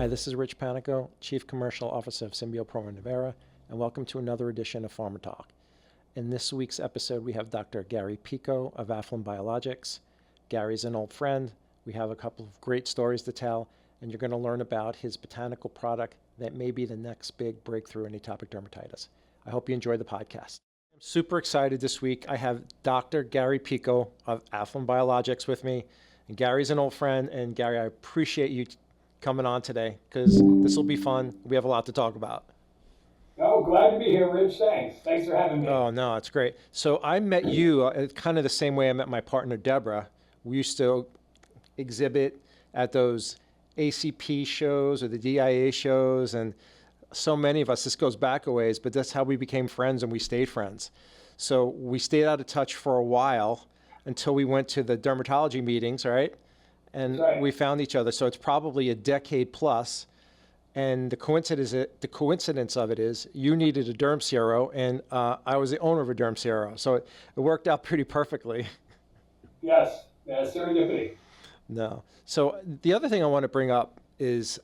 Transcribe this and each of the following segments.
Hi, this is Rich Panico, Chief Commercial Officer of Symbio Nevera, and welcome to another edition of Pharma Talk. In this week's episode, we have Dr. Gary Pekoe of Alphyn Biologics. Gary's an old friend. We have a couple of great stories to tell, and you're going to learn about his botanical product that may be the next big breakthrough in atopic dermatitis. I hope you enjoy the podcast. I'm super excited this week. I have Dr. Gary Pekoe of Alphyn Biologics with me. And Gary's an old friend, and Gary, I appreciate you coming on today because this will be fun. We have a lot to talk about. Oh, glad to be here, Rich. Thanks. Thanks for having me. Oh, no, it's great. So I met you kind of the same way I met my partner, Deborah. We used to exhibit at those ACP shows or the DIA shows, and so many of us, this goes back a ways, but that's how we became friends and we stayed friends. So we stayed out of touch for a while until we went to the dermatology meetings, right? And right. We found each other. So it's probably a decade plus. And the coincidence of it is you needed a derm CRO, and I was the owner of a derm CRO. So it worked out pretty perfectly. Yes, serendipity. No. So the other thing I want to bring up is,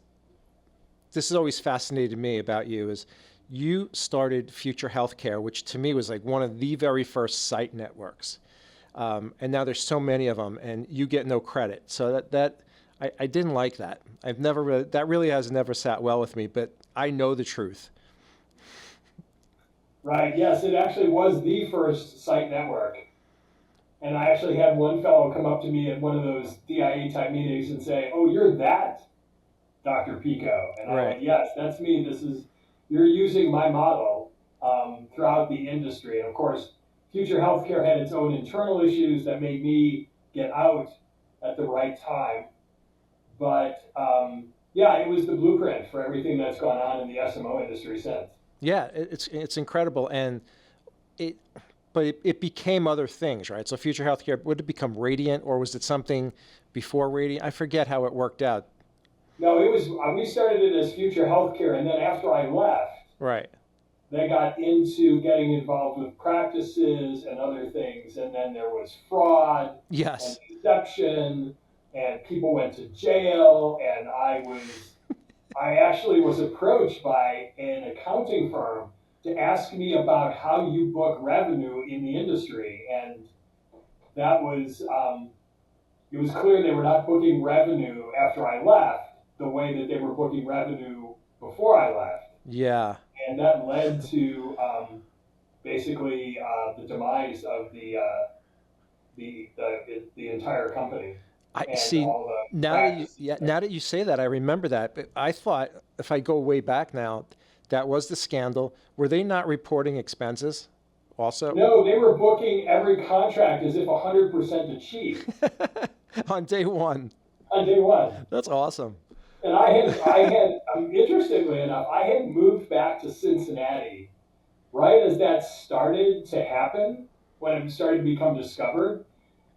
this has always fascinated me about you, is you started Future Healthcare, which to me was like one of the very first site networks. And now there's so many of them, and you get no credit. So I didn't like that. That really has never sat well with me, but I know the truth. Right, yes, it actually was the first site network. And I actually had one fellow come up to me at one of those DIA type meetings and say, "Oh, you're that Dr. Pekoe." And I went, "Yes, that's me. You're using my model throughout the industry." And of course, Future Healthcare had its own internal issues that made me get out at the right time. But it was the blueprint for everything that's gone on in the SMO industry since. Yeah, it's incredible, and it became other things, right? So Future Healthcare, would it become Radiant, or was it something before Radiant? I forget how it worked out. No, it was. We started it as Future Healthcare, and then after I left, right, they got into getting involved with practices and other things, and then there was fraud, yes, and deception, and people went to jail, and I actually was approached by an accounting firm to ask me about how you book revenue in the industry, and that was, it was clear they were not booking revenue after I left the way that they were booking revenue before I left. Yeah. And that led to basically the demise of the entire company. I see. Now that you say that, I remember that. But I thought, if I go way back now, that was the scandal. Were they not reporting expenses also? No, they were booking every contract as if 100% achieved. On day one. On day one. That's awesome. And I had, interestingly enough, I had moved back to Cincinnati right as that started to happen, when it started to become discovered.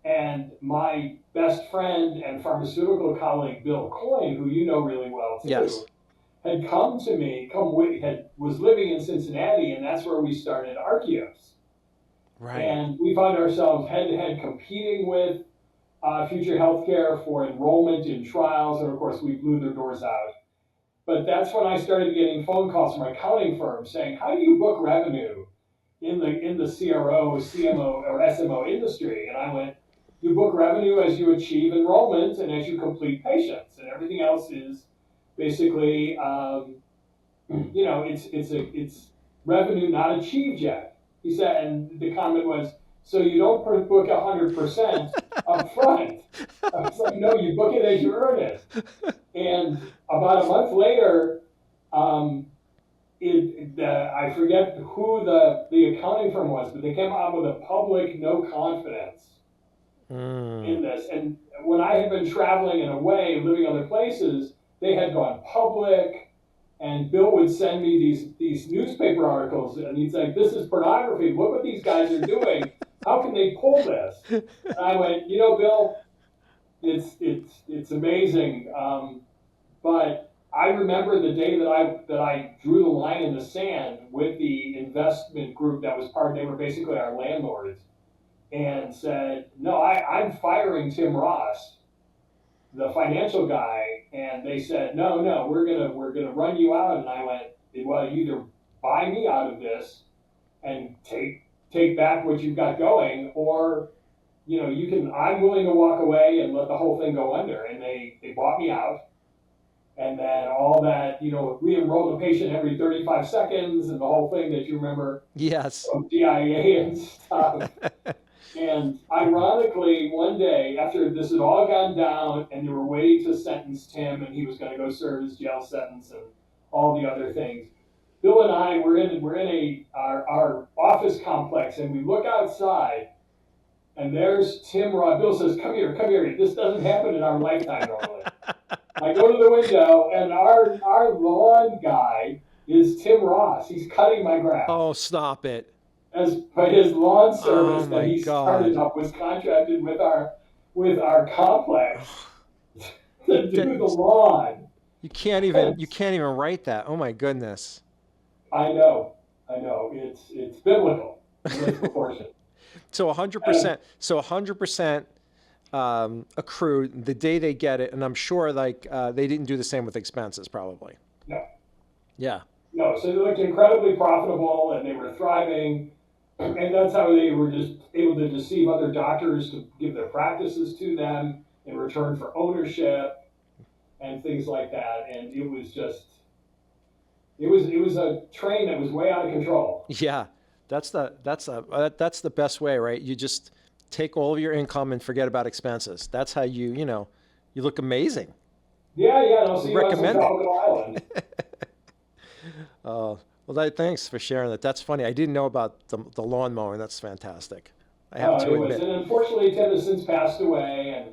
And my best friend and pharmaceutical colleague, Bill Coyne, who you know really well too, yes, had come to me, was living in Cincinnati, and that's where we started Archeos. Right. And we found ourselves head-to-head competing with Future Healthcare for enrollment in trials, and of course we blew their doors out. But that's when I started getting phone calls from accounting firms saying, "How do you book revenue in the CRO, CMO, or SMO industry?" And I went, "You book revenue as you achieve enrollment and as you complete patients, and everything else is basically, it's revenue not achieved yet." He said, and the comment was, "So you don't book 100% up front?" I was like, "No, you book it as you earn it." And about a month later, I forget who the accounting firm was, but they came out with a public no confidence in this. And when I had been traveling and away, living other places, they had gone public. And Bill would send me these newspaper articles, and he'd say, "This is pornography. Look what these guys are doing. How can they pull this?" And I went, "Bill, it's amazing." But I remember the day that I drew the line in the sand with the investment group that was they were basically our landlords, and said, "No, I'm firing Tim Ross the financial guy, and they said, no, we're gonna run you out. And I went, well, you either buy me out of this and take back what you've got going, or you can. I'm willing to walk away and let the whole thing go under. And they bought me out. And then all that, we enrolled a patient every 35 seconds and the whole thing that you remember Yes. from DIA and stuff. And ironically, one day after this had all gone down and they were waiting to sentence Tim and he was going to go serve his jail sentence and all the other things, Bill and I were in our office complex, and we look outside, and there's Tim Ross. Bill says, come here. This doesn't happen in our lifetime normally. I go to the window, and our lawn guy is Tim Ross. He's cutting my grass. Oh, stop it. But his lawn service that he God. started up was contracted with our complex to do the lawn. You can't even write that. Oh my goodness. I know. It's biblical in its proportion. So 100%. So 100% accrued the day they get it, and I'm sure they didn't do the same with expenses, probably. No. Yeah. No. So they looked incredibly profitable, and they were thriving, and that's how they were just able to deceive other doctors to give their practices to them in return for ownership and things like that. And it was a train that was way out of control. Yeah. That's the best way, right? You just take all of your income and forget about expenses. That's how you look amazing. Yeah, and I'll see you on some tropical island. Well, thanks for sharing that. That's funny. I didn't know about the lawn mowing. That's fantastic. I have to admit. And unfortunately, Tim has since passed away,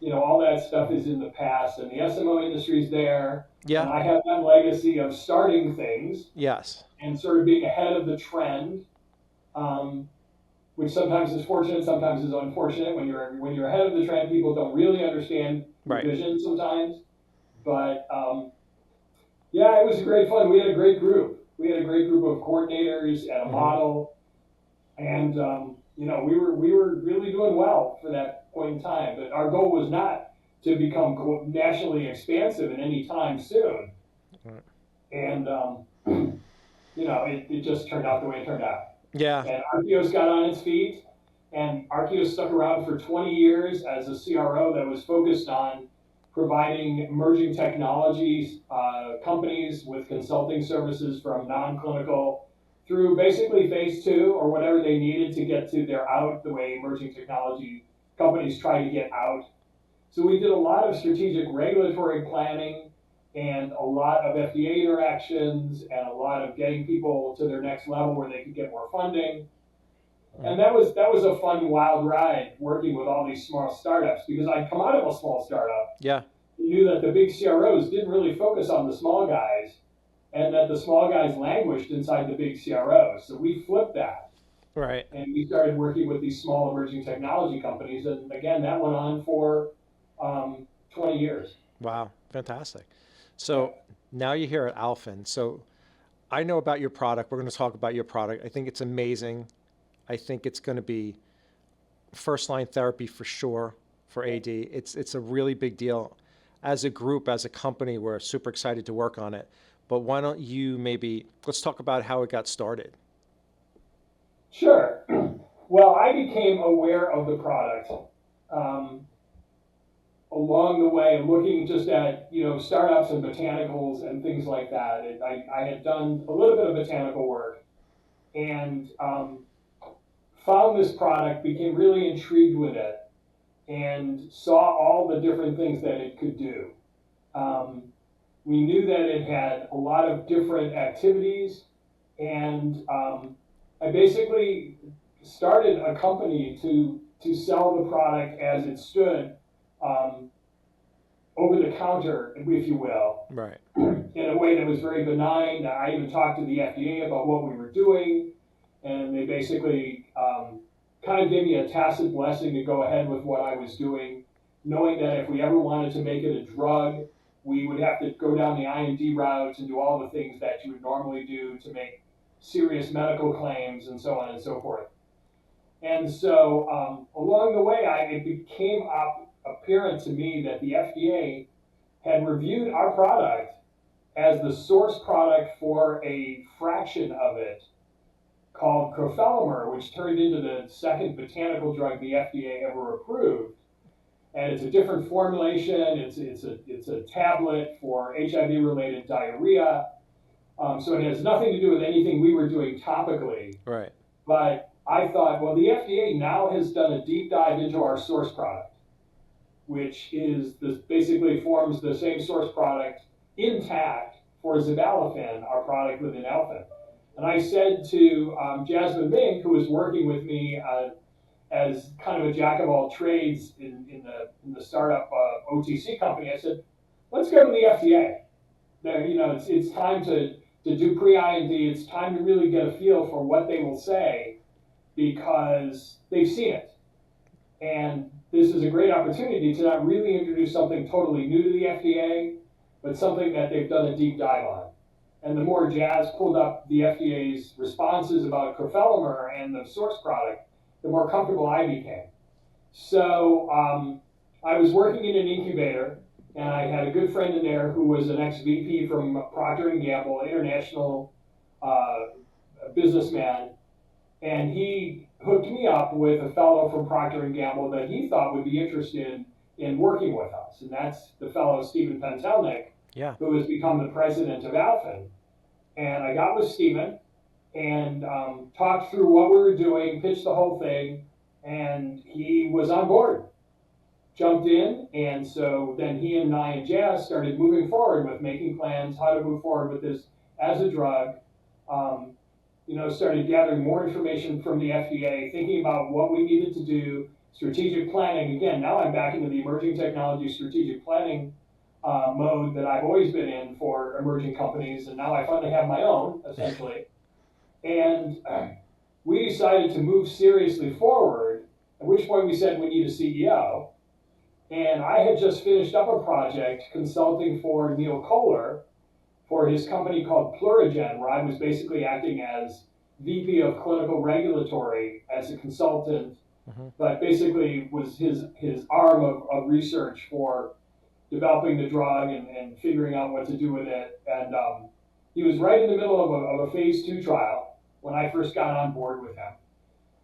and all that stuff is in the past, and the SMO industry's there. Yeah. And I have that legacy of starting things. Yes. And sort of being ahead of the trend, which sometimes is fortunate, sometimes is unfortunate. When you're ahead of the trend, people don't really understand the vision sometimes. But yeah, it was great fun. We had a great group. We had a great group of coordinators and a model, and we were really doing well for that point in time. But our goal was not to become nationally expansive in any time soon. And it just turned out the way it turned out. Yeah. And Archeos got on its feet, and Archeos stuck around for 20 years as a CRO that was focused on providing emerging technologies companies with consulting services from non-clinical through basically phase 2 or whatever they needed to get to their out, the way emerging technology companies try to get out. So we did a lot of strategic regulatory planning and a lot of FDA interactions and a lot of getting people to their next level where they could get more funding. And that was a fun, wild ride working with all these small startups, because I'd come out of a small startup. Yeah. Knew that the big CROs didn't really focus on the small guys, and that the small guys languished inside the big CROs. So we flipped that. Right. And we started working with these small emerging technology companies. And again, that went on for 20 years. Wow. Fantastic. So now you're here at Alphyn. So I know about your product. We're going to talk about your product. I think it's amazing. I think it's going to be first-line therapy for sure for AD. It's a really big deal. As a group, as a company, we're super excited to work on it. But why don't you let's talk about how it got started. Sure. Well, I became aware of the product along the way, looking just at startups and botanicals and things like that. I had done a little bit of botanical work, and found this product, became really intrigued with it, and saw all the different things that it could do. We knew that it had a lot of different activities, and I basically started a company to sell the product as it stood, over the counter, if you will. Right. In a way that was very benign. I even talked to the FDA about what we were doing, and they basically kind of gave me a tacit blessing to go ahead with what I was doing, knowing that if we ever wanted to make it a drug, we would have to go down the IND route and do all the things that you would normally do to make serious medical claims and so on and so forth. And so along the way, it came up apparent to me that the FDA had reviewed our product as the source product for a fraction of it called crofelemer, which turned into the second botanical drug the FDA ever approved. And it's a different formulation. It's a tablet for HIV-related diarrhea. So it has nothing to do with anything we were doing topically. Right. But I thought, well, the FDA now has done a deep dive into our source product, which is this basically forms the same source product intact for Alphyn, our product within Alphyn. And I said to Jasmine Mink, who was working with me as kind of a jack of all trades in the startup OTC company, I said, let's go to the FDA. There, it's time to do pre-IND. It's time to really get a feel for what they will say because they've seen it. And this is a great opportunity to not really introduce something totally new to the FDA, but something that they've done a deep dive on. And the more Jazz pulled up the FDA's responses about crofelemer and the source product, the more comfortable I became. So I was working in an incubator, and I had a good friend in there who was an ex-VP from Procter & Gamble, international businessman, and he hooked me up with a fellow from Procter & Gamble that he thought would be interested in working with us, and that's the fellow Stephen Pentelnick, who has become the president of Alphyn. And I got with Stephen and talked through what we were doing, pitched the whole thing, and he was on board. Jumped in, and so then he and I and Jazz started moving forward with making plans, how to move forward with this as a drug. Started gathering more information from the FDA, thinking about what we needed to do, strategic planning. Again, now I'm back into the emerging technology strategic planning mode that I've always been in for emerging companies, and now I finally have my own, essentially. And we decided to move seriously forward, at which point we said we need a CEO. And I had just finished up a project consulting for Neil Kohler for his company called Plurigen, where I was basically acting as VP of Clinical Regulatory as a consultant, but basically was his arm of research for developing the drug and figuring out what to do with it. And he was right in the middle of a phase 2 trial when I first got on board with him.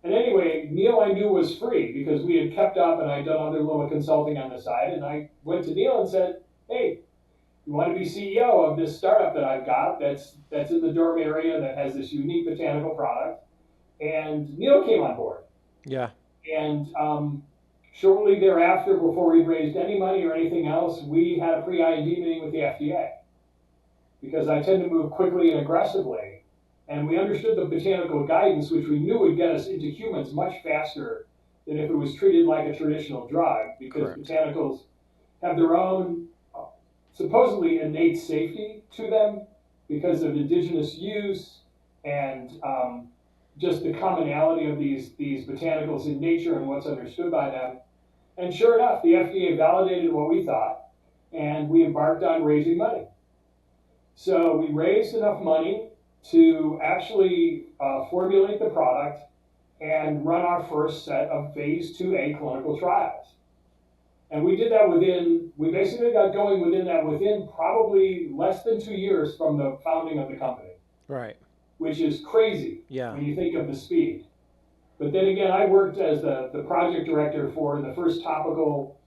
And anyway, Neil I knew was free because we had kept up and I'd done other little consulting on the side. And I went to Neil and said, hey, you want to be CEO of this startup that I've got that's in the derm area that has this unique botanical product? And Neil came on board. Yeah. And shortly thereafter, before we raised any money or anything else, we had a pre-IND meeting with the FDA because I tend to move quickly and aggressively. And we understood the botanical guidance, which we knew would get us into humans much faster than if it was treated like a traditional drug, because botanicals have their own supposedly innate safety to them because of indigenous use and just the commonality of these botanicals in nature and what's understood by them. And sure enough, the FDA validated what we thought, and we embarked on raising money. So we raised enough money to actually formulate the product and run our first set of phase 2A clinical trials. And we did that we basically got going within probably less than 2 years from the founding of the company. Right. Which is crazy when you think of the speed. But then again, I worked as the project director for the first topical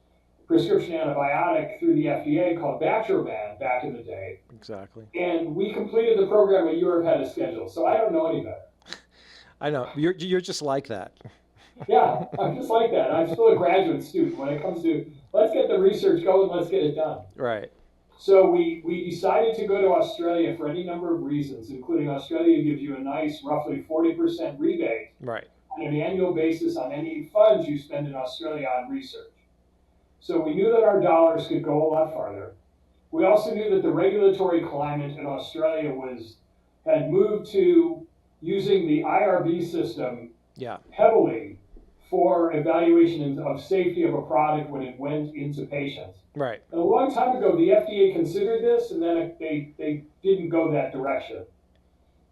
prescription antibiotic through the FDA called Bactroban back in the day. Exactly. And we completed the program a year ahead of schedule, so I don't know any better. I know. You're just like that. Yeah, I'm just like that. I'm still a graduate student when it comes to, let's get the research going, let's get it done. Right. So we decided to go to Australia for any number of reasons, including Australia gives you a nice roughly 40% rebate on an annual basis on any funds you spend in Australia on research. So we knew that our dollars could go a lot farther. We also knew that the regulatory climate in Australia had moved to using the IRB system heavily for evaluation of safety of a product when it went into patients. Right. And a long time ago, the FDA considered this, and then they didn't go that direction.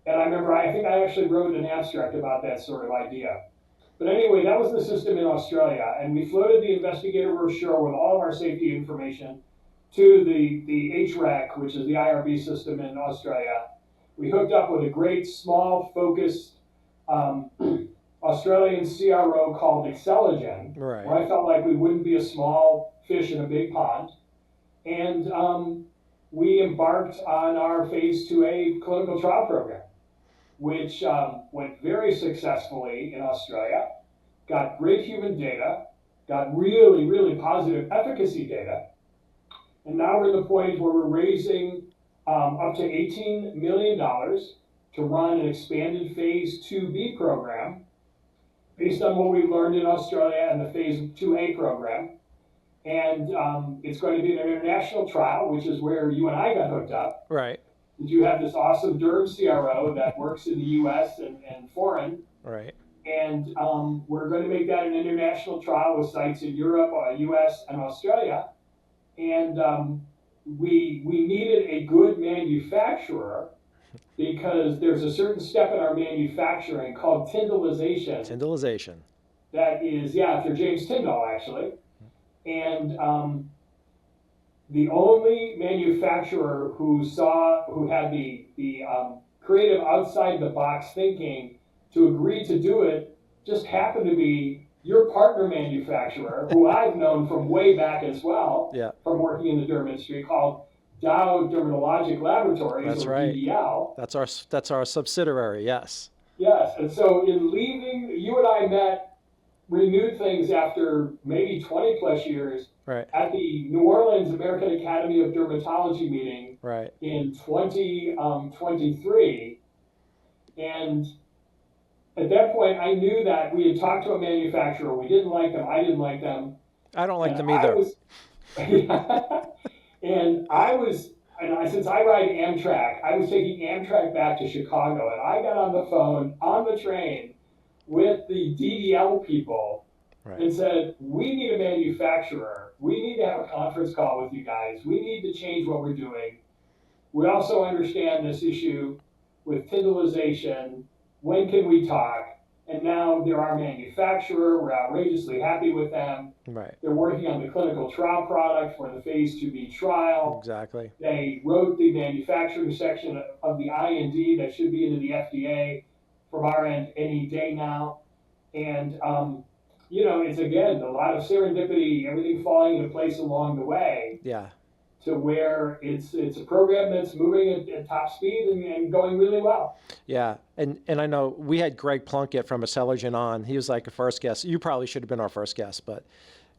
And I remember, I think I actually wrote an abstract about that sort of idea. But anyway, that was the system in Australia, and we floated the investigator brochure with all of our safety information to the HREC, which is the IRB system in Australia. We hooked up with a great, small, focused um, Australian CRO called Exceligen, Right. where I felt like we wouldn't be a small fish in a big pond. And we embarked on our phase 2A clinical trial program, which went very successfully in Australia, got great human data, got really, really positive efficacy data. And now we're at the point where we're raising up to $18 million to run an expanded phase 2B program based on what we learned in Australia and the phase 2A program. And it's going to be an international trial, which is where you and I got hooked up. Right. You have this awesome derm CRO that works in the US and foreign. Right. And we're going to make that an international trial with sites in Europe, US, and Australia. And we needed a good manufacturer because there's a certain step in our manufacturing called tyndallization. Tyndallization. That is, yeah, after James Tyndall, actually. And the only manufacturer who had the creative outside the box thinking to agree to do it just happened to be your partner manufacturer, who I've known from way back as well, Yeah. from working in the derm industry, called Dow Dermatologic Laboratories, That's or right. DDL. That's our subsidiary. Yes. Yes, and so in leaving, you and I met, renewed things after maybe 20 plus years Right. at the New Orleans American Academy of Dermatology meeting Right. in 2023. And at that point, I knew that we had talked to a manufacturer. We didn't like them. I didn't like them. I don't like And them I either. was, since I ride Amtrak, I was taking Amtrak back to Chicago, and I got on the phone on the train with the DDL people Right. and said, we need a manufacturer. We need to have a conference call with you guys. We need to change what we're doing. We also understand this issue with tyndallization. When can we talk? And now they're our manufacturer. We're outrageously happy with them. Right. They're working on the clinical trial product for the phase 2B trial. Exactly. They wrote the manufacturing section of the IND that should be into the FDA from our end any day now. And, it's again, a lot of serendipity, everything falling into place along the way. Yeah. To where it's a program that's moving at top speed and going really well. Yeah, and I know we had Greg Plunkett from Aceligen on. He was like a first guest. You probably should have been our first guest, but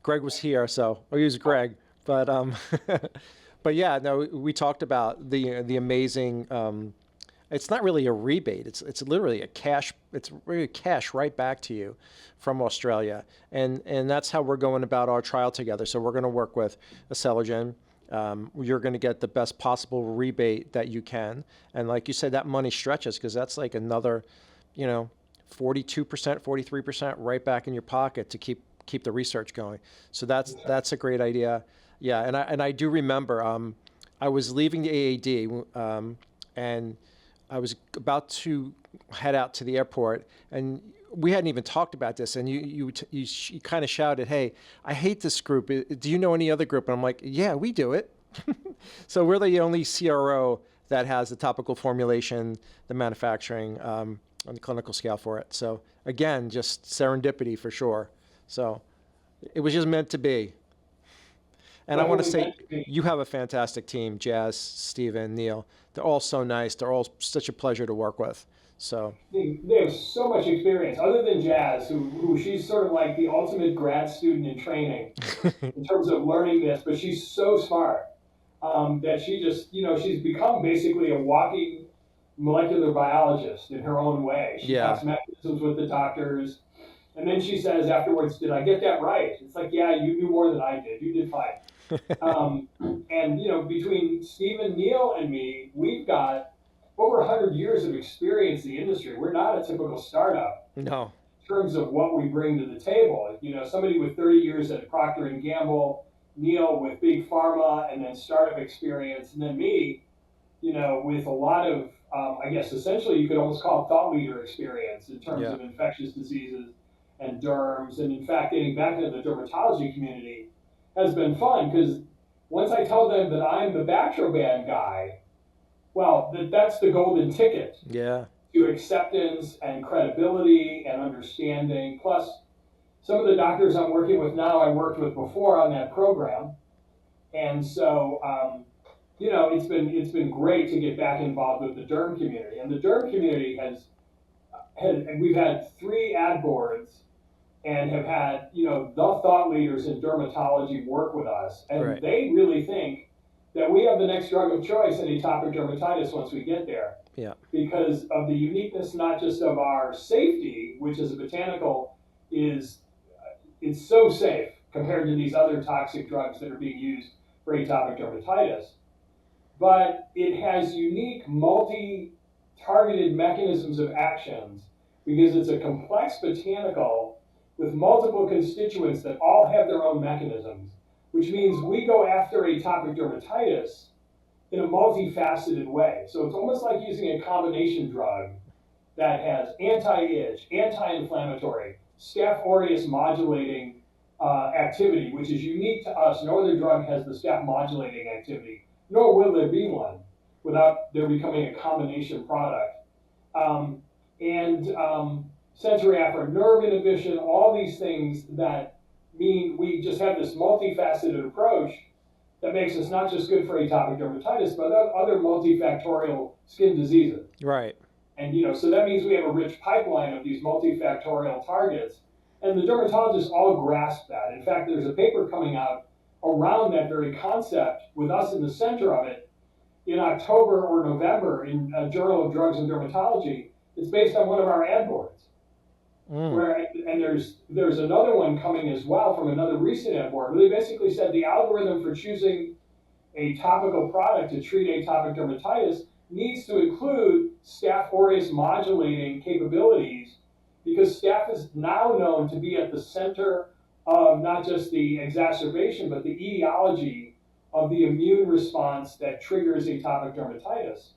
Greg was here, or he was Greg. But but yeah, no, we talked about the amazing. It's not really a rebate. It's literally a cash. It's really cash right back to you from Australia, and that's how we're going about our trial together. So we're going to work with Aceligen. You're going to get the best possible rebate that you can. And like you said, that money stretches because that's like another, 42%, 43% right back in your pocket to keep the research going. So that's a great idea. Yeah, and I do remember I was leaving the AAD and I was about to head out to the airport, and we hadn't even talked about this, and you kind of shouted, "Hey, I hate this group. Do you know any other group?" And I'm like, "Yeah, we do it." So we're the only CRO that has the topical formulation, the manufacturing, on the clinical scale for it. So again, just serendipity for sure. So it was just meant to be. And I want to say you have a fantastic team, Jazz, Steven, Neil. They're all so nice. They're all such a pleasure to work with. So they have so much experience, other than Jazz, who she's sort of like the ultimate grad student in training in terms of learning this, but she's so smart that she just, she's become basically a walking molecular biologist in her own way. She talks mechanisms with the doctors. And then she says afterwards, did I get that right? It's like, yeah, you knew more than I did. You did fine. And, between Stephen, Neil, and me, we've got over 100 years of experience in the industry. We're not a typical startup. No. In terms of what we bring to the table. Somebody with 30 years at Procter & Gamble, Neil with big pharma and then startup experience, and then me, with a lot of, I guess, essentially you could almost call it thought leader experience in terms of infectious diseases and derms. And in fact, getting back into the dermatology community has been fun because once I tell them that I'm the Bactroban guy, well, that's the golden ticket to acceptance and credibility and understanding. Plus, some of the doctors I'm working with now, I worked with before on that program. And so, it's been great to get back involved with the derm community. And the derm community we've had 3 ad boards and have had, the thought leaders in dermatology work with us. And they really think that we have the next drug of choice in atopic dermatitis once we get there. Yeah. Because of the uniqueness, not just of our safety, which as a botanical it's so safe compared to these other toxic drugs that are being used for atopic dermatitis, but it has unique multi-targeted mechanisms of actions because it's a complex botanical with multiple constituents that all have their own mechanisms, which means we go after atopic dermatitis in a multifaceted way. So it's almost like using a combination drug that has anti-itch, anti-inflammatory, Staph aureus modulating activity, which is unique to us. No other drug has the Staph modulating activity, nor will there be one without there becoming a combination product. Sensory afferent nerve inhibition, all these things that mean we just have this multifaceted approach that makes us not just good for atopic dermatitis, but other multifactorial skin diseases. Right. And, so that means we have a rich pipeline of these multifactorial targets. And the dermatologists all grasp that. In fact, there's a paper coming out around that very concept with us in the center of it in October or November in a Journal of Drugs and Dermatology. It's based on one of our ad boards. And there's another one coming as well from another recent ad board where they basically said the algorithm for choosing a topical product to treat atopic dermatitis needs to include Staph aureus modulating capabilities because Staph is now known to be at the center of not just the exacerbation, but the etiology of the immune response that triggers atopic dermatitis.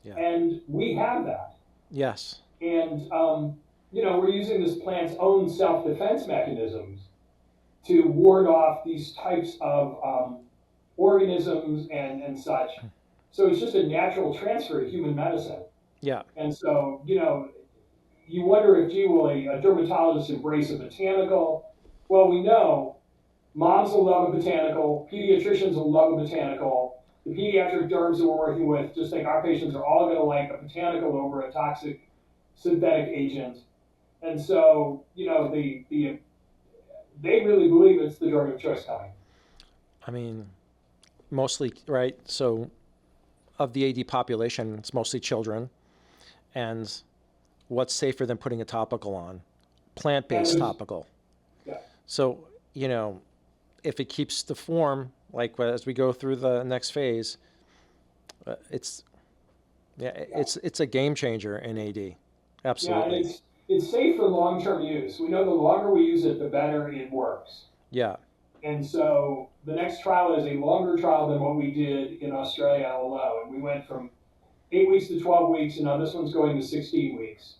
Yeah. And we have that. Yes. And, we're using this plant's own self-defense mechanisms to ward off these types of organisms and such. So it's just a natural transfer to human medicine. Yeah. And so, you wonder if, will a dermatologist embrace a botanical? Well, we know moms will love a botanical, pediatricians will love a botanical, the pediatric derms that we're working with just think our patients are all going to like a botanical over a toxic synthetic agent. And so, they really believe it's the drug of choice coming. I mean, mostly, right? So of the AD population, it's mostly children. And what's safer than putting a topical on? Plant-based topical. Yeah. So, if it keeps the form, like as we go through the next phase, it's a game changer in AD. Absolutely. Yeah, and it's safe for long-term use. We know the longer we use it, the better it works. Yeah. And so the next trial is a longer trial than what we did in Australia alone. We went from 8 weeks to 12 weeks, and now this one's going to 16 weeks.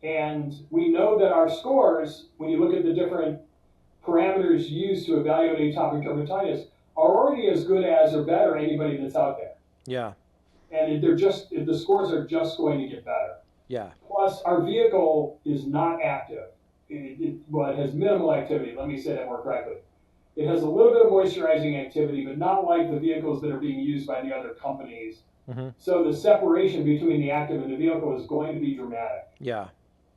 And we know that our scores, when you look at the different parameters used to evaluate atopic dermatitis, are already as good as or better anybody that's out there. Yeah. And the scores are just going to get better. Yeah. Plus, our vehicle is not active. It has minimal activity. Let me say that more correctly. It has a little bit of moisturizing activity, but not like the vehicles that are being used by the other companies. Mm-hmm. So the separation between the active and the vehicle is going to be dramatic. Yeah.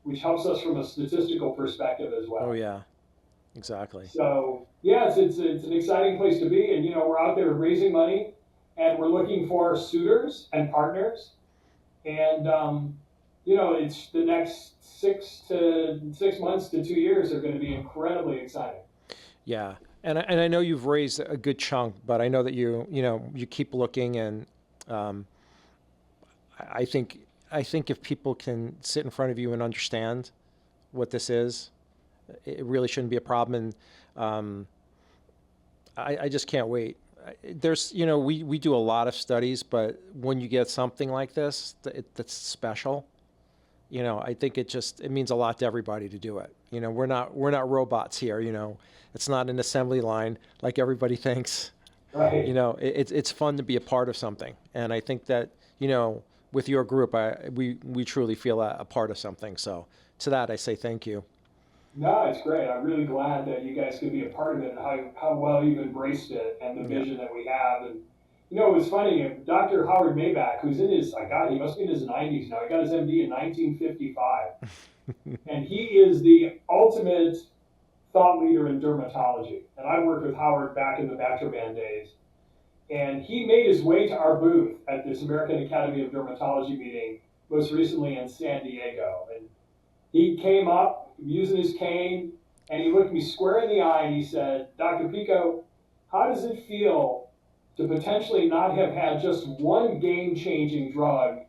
Which helps us from a statistical perspective as well. Oh, yeah. Exactly. So, yeah, it's an exciting place to be. And, we're out there raising money, and we're looking for suitors and partners. And, it's the next 6 months to 2 years are going to be incredibly exciting. Yeah. And I know you've raised a good chunk, but I know that you keep looking, and I think if people can sit in front of you and understand what this is, it really shouldn't be a problem. And I just can't wait. There's, we do a lot of studies, but when you get something like this that's special, I think it means a lot to everybody to do it. We're not robots here. It's not an assembly line like everybody thinks. Right. It's fun to be a part of something, and I think that with your group, we truly feel a part of something. So to that, I say thank you. No, it's great. I'm really glad that you guys could be a part of it and how well you've embraced it and the Yeah. vision that we have. And it was funny. Dr. Howard Maybach, who's in his, God, he must be in his 90s now. He got his MD in 1955, and he is the ultimate thought leader in dermatology. And I worked with Howard back in the Bactroban days, and he made his way to our booth at this American Academy of Dermatology meeting most recently in San Diego. And he came up using his cane, and he looked me square in the eye and he said, Dr. Pekoe, how does it feel to potentially not have had just one game-changing drug,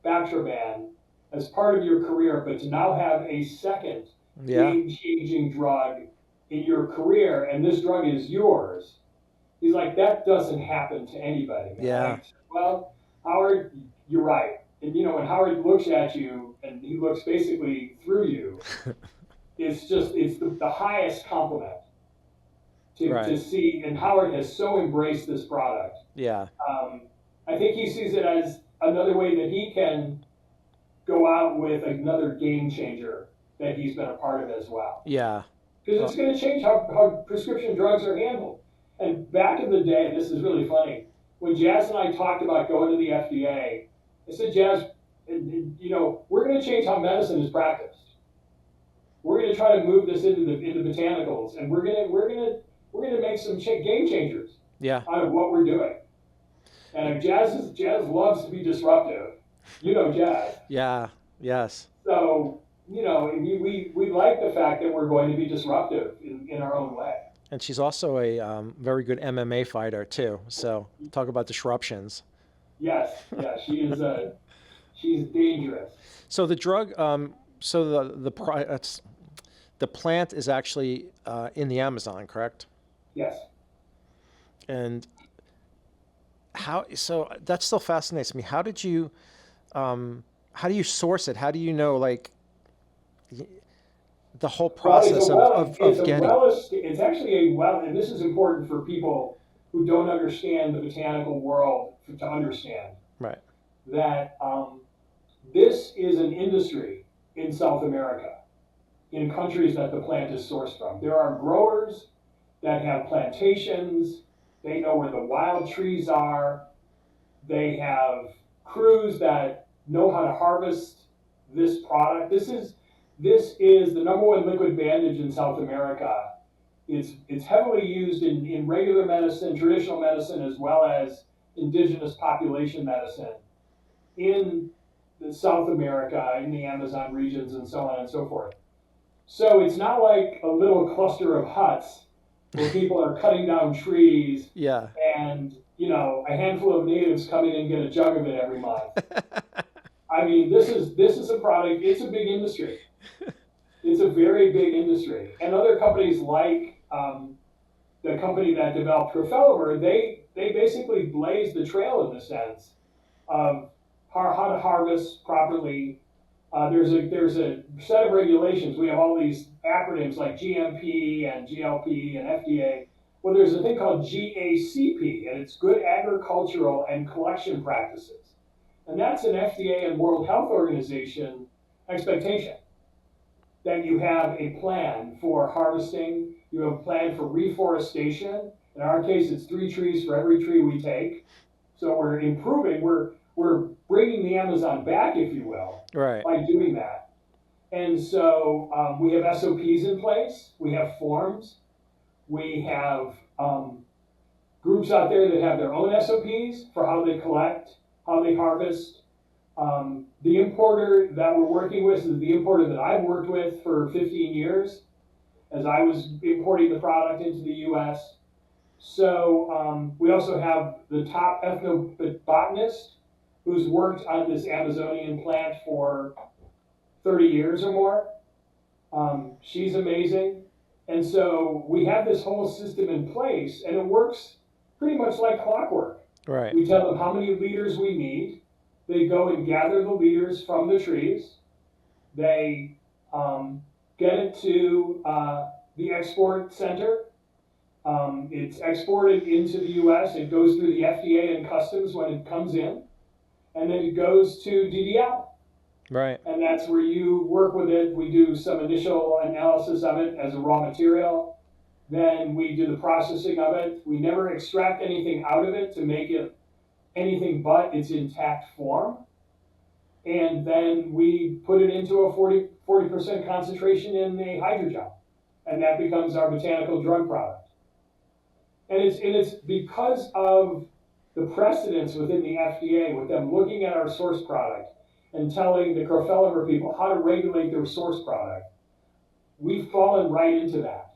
Bactroban, as part of your career, but to now have a second Yeah. game-changing drug in your career, and this drug is yours? He's like, that doesn't happen to anybody. And I Yeah. said, well, Howard, you're right. And when Howard looks at you and he looks basically through you, it's the highest compliment to Right. see. And Howard has so embraced this product. Yeah. I think he sees it as another way that he can go out with another game changer that he's been a part of as well. Yeah. Because it's going to change how prescription drugs are handled. And back in the day, this is really funny, when Jazz and I talked about going to the FDA, I said, Jazz, we're going to change how medicine is practiced. We're going to try to move this into botanicals, and we're gonna make some game changers Yeah. out of what we're doing. And Jazz loves to be disruptive. Jazz. Yeah. Yes. So we like the fact that we're going to be disruptive in our own way. And she's also a very good MMA fighter too. So talk about disruptions. Yes, yeah, she's dangerous. So the drug, so the plant is actually in the Amazon, correct? Yes. And how? So that still fascinates me. How do you source it? How do you know the whole Well, process of getting? it's actually and this is important for people who don't understand the botanical world to understand Right. that this is an industry in South America, in countries that the plant is sourced from. There are growers that have plantations. They know where the wild trees are. They have crews that know how to harvest this product. This is the number one liquid bandage in South America. It's heavily used in regular medicine, traditional medicine, as well as indigenous population medicine in South America, in the Amazon regions, and so on and so forth. So it's not like a little cluster of huts where people are cutting down trees Yeah. and a handful of natives come in and get a jug of it every month. I mean, this is a product. It's a big industry. It's a very big industry, and other companies like the company that developed crofelemer, they basically blazed the trail in the sense of how to harvest properly. There's a set of regulations. We have all these acronyms like GMP and GLP and FDA. Well, there's a thing called GACP, and it's Good Agricultural and Collection Practices. And that's an FDA and World Health Organization expectation that you have a plan for harvesting, you have a plan for reforestation. In our case, it's 3 trees for every tree we take. So we're improving, we're bringing the Amazon back, if you will, Right. by doing that. And so we have SOPs in place, we have forms, we have groups out there that have their own SOPs for how they collect, how they harvest. The importer that we're working with is the importer that I've worked with for 15 years as I was importing the product into the US. So we also have the top ethnobotanist who's worked on this Amazonian plant for 30 years or more. She's amazing. And so we have this whole system in place, and it works pretty much like clockwork. Right. We tell them how many leaders we need. They go and gather the leaders from the trees. They get it to the export center. It's exported into the U.S. It goes through the FDA and customs when it comes in, and then it goes to DDL. Right. And that's where you work with it. We do some initial analysis of it as a raw material. Then we do the processing of it. We never extract anything out of it to make it anything but its intact form. And then we put it into a 40% concentration in a hydrogel. And that becomes our botanical drug product. And it's because of the precedence within the FDA with them looking at our source product and telling the crofelemer people how to regulate their source product. We've fallen right into that.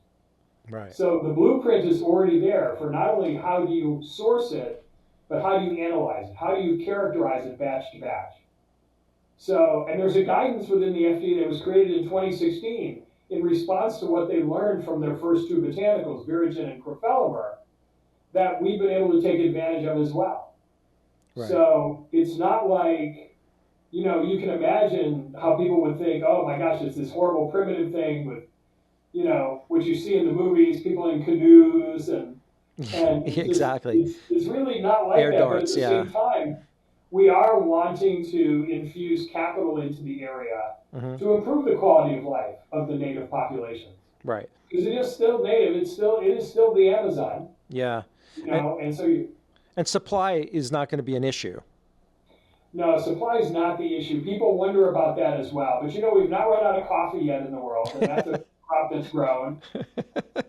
Right. So the blueprint is already there for not only how do you source it, but how do you analyze it? How do you characterize it batch to batch? So, and there's a guidance within the FDA that was created in 2016 in response to what they learned from their first two botanicals, Virigen and crofelemer, that we've been able to take advantage of as well. Right. So it's not like, you can imagine how people would think, oh my gosh, it's this horrible primitive thing with, what you see in the movies, people in canoes and exactly. It's really not like air that, darts, but at the same time, we are wanting to infuse capital into the area to improve the quality of life of the native populations. Right. Because it is still native, it is still the Amazon. Yeah. And supply is not going to be an issue. No, supply is not the issue. People wonder about that as well. But we've not run out of coffee yet in the world, and that's a crop that's grown.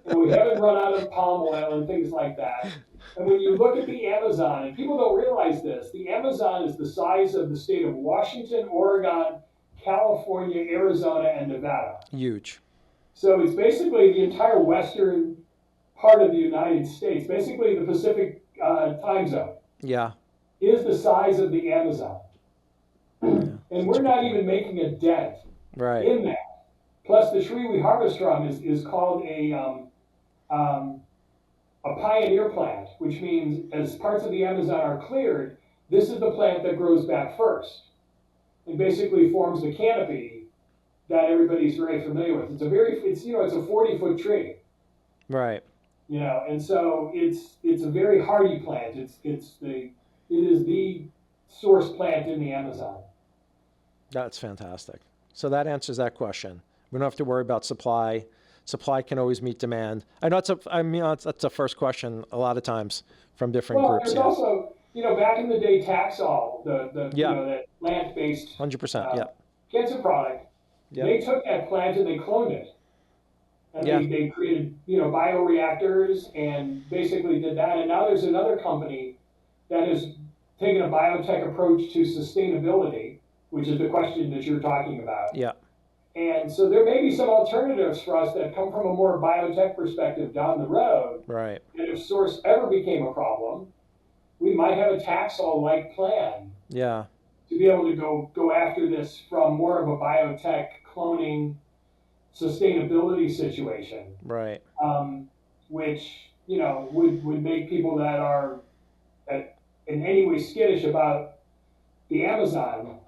And we haven't run out of palm oil and things like that. And when you look at the Amazon, and people don't realize this, the Amazon is the size of the state of Washington, Oregon, California, Arizona, and Nevada. Huge. So it's basically the entire western part of the United States, basically the Pacific time zone. Yeah. Is the size of the Amazon. And we're not even making a dent in that. Plus, the tree we harvest from is called a pioneer plant, which means as parts of the Amazon are cleared, this is the plant that grows back first and basically forms the canopy that everybody's very familiar with. It's a 40-foot tree. Right. And so it's a very hardy plant. It is the source plant in the Amazon. That's fantastic. So that answers that question. We don't have to worry about supply. Supply can always meet demand. I know that's a first question a lot of times from different groups. There's also, back in the day, Taxol, the plant-based 100%, cancer product, they took that plant and they cloned it. And they created, bioreactors and basically did that. And now there's another company that has taken a biotech approach to sustainability, which is the question that you're talking about. Yeah. And so there may be some alternatives for us that come from a more biotech perspective down the road. Right. And if source ever became a problem, we might have a Taxol-like plan. Yeah. To be able to go after this from more of a biotech cloning sustainability situation. Right. Which, would make people that are in any way skittish about the Amazon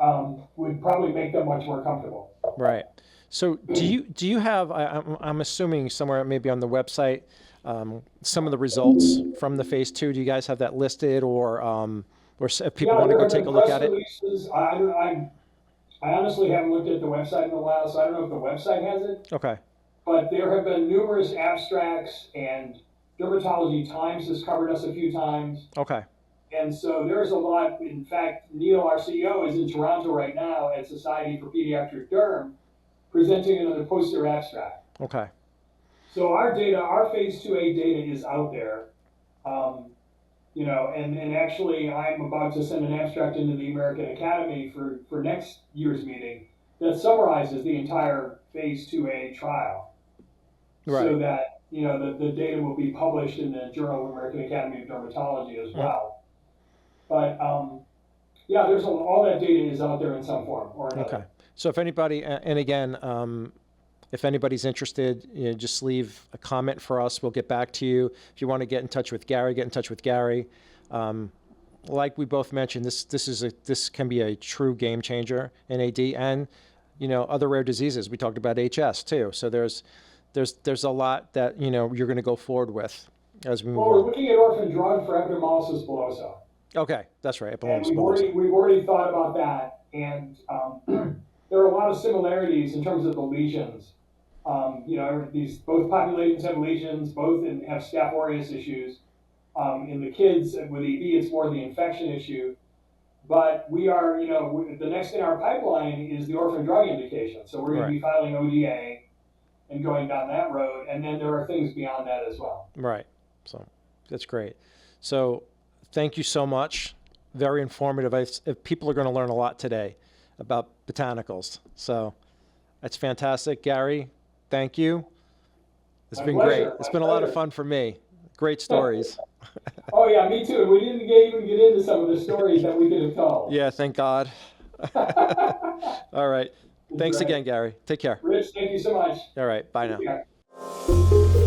would probably make them much more comfortable. Right. So do you have, I'm assuming somewhere maybe on the website, some of the results from the phase 2? Do you guys have that listed or if people want to go take a look at it? I honestly haven't looked at the website in a while, so I don't know if the website has it. Okay. But there have been numerous abstracts, and Dermatology Times has covered us a few times. Okay. And so there's a lot. In fact, Neil, our CEO, is in Toronto right now at Society for Pediatric Derm, presenting another poster abstract. Okay. So our data, our phase 2A data is out there. And actually I'm about to send an abstract into the American Academy for next year's meeting that summarizes the entire phase 2A trial. Right. So that, the data will be published in the Journal of American Academy of Dermatology as well. But there's all that data is out there in some form or another. Okay. So if anybody, and again, if anybody's interested, just leave a comment for us. We'll get back to you. If you want to get in touch with Gary, get in touch with Gary. Like we both mentioned, this can be a true game changer in AD, and other rare diseases. We talked about HS too. So there's a lot that, you're going to go forward with as we move Well, we're on. looking at orphan drug for epidermolysis bullosa. Okay, that's right. And Epidermolysis bullosa. we've already thought about that, and there are a lot of similarities in terms of the lesions. These both populations have lesions, both have Staph aureus issues. In the kids with EB, it's more the infection issue. But we are, the next in our pipeline is the orphan drug indication. So we're going to be filing ODA and going down that road, and then there are things beyond that as well. Right. So that's great. So thank you so much. Very informative. People are going to learn a lot today about botanicals. So that's fantastic. Gary, thank you. It's been great. It's been a lot of fun for me. Great stories. Oh yeah, me too. We didn't even get into some of the stories that we could have told. Yeah, thank God. All right. Thanks again, Gary. Take care. Rich, thank you so much. All right. Bye now.